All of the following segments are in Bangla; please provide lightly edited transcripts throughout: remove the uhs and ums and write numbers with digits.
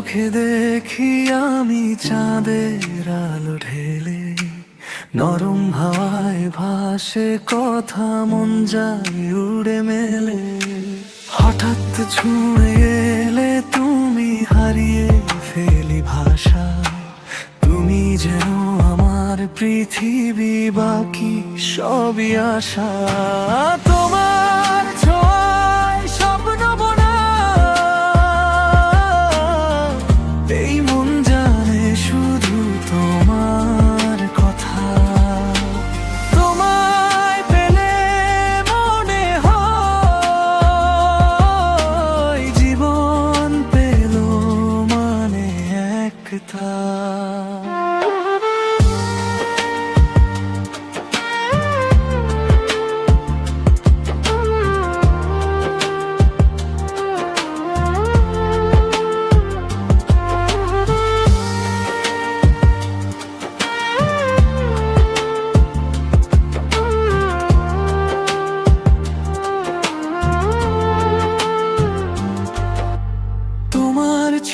চোখে দেখি আমি চাঁদের আলো ঢেলে, নরম হাওয়ায় ভাসে কথা, মন যায় উড়ে মেলে। হঠাৎ ছুঁয়ে এলে তুমি, হারিয়ে ফেলি ভাষা। তুমি যেন আমার পৃথিবী, বাকি সবই আশা। তোমার ছোঁয়ায় স্বপ্ন বোনা, এই মন জানে শুধু তোমার কথা। তোমায় পেলে মনে হয় জীবন পেল মানে একটা।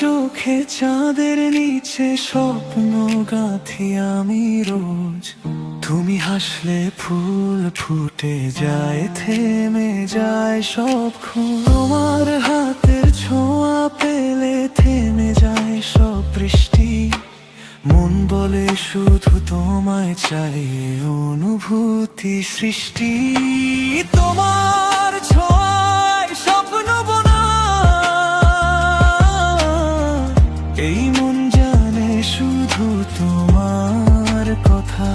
চোখে চাঁদের নিচে স্বপ্ন গাঁথি আমি রোজ। তুমি হাসলে ফুল ফুটে যায়, থেমে যায় সব ক্ষণ। তোমার হাতের ছোঁয়া পেলে থেমে যায় সব বৃষ্টি। মন বলে শুধু তোমায় চাই, অনুভূতি সৃষ্টি। তোমার ছোঁয়ায় স্বপ্ন বোনা, এই মন জানে শুধু তোমার কথা।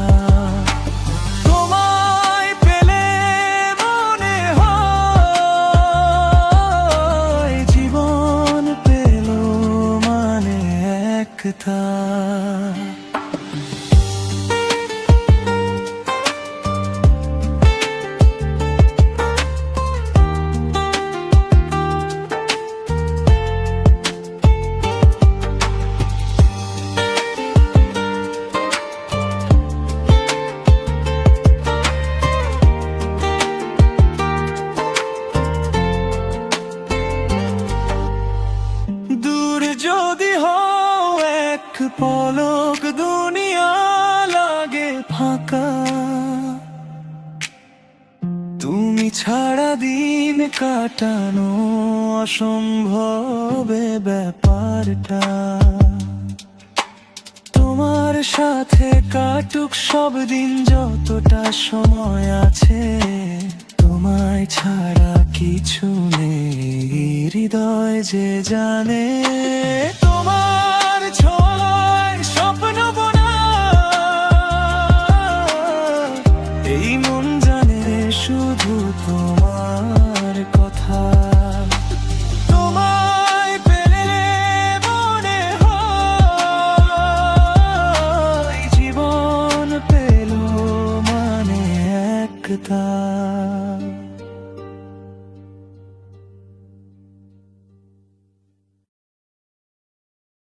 তোমায় পেলে মনে হয় জীবন পেল মানে একটা। যদি হও এক পলক, দুনিয়া লাগে ফাঁকা। তুমি ছাড়া দিন কাটানো অসম্ভব ব্যাপারটা। তোমার সাথে কাটুক সব দিন, যতটা সময় আছে। তোমায় ছাড়া কিছু নেই, হৃদয় যে জানে। তোমার ছোঁয়ায় স্বপ্ন বোনা, এই মন জানে শুধু তোমার কথা। তোমায় পেলে মনে হয় জীবন পেল মানে একটা।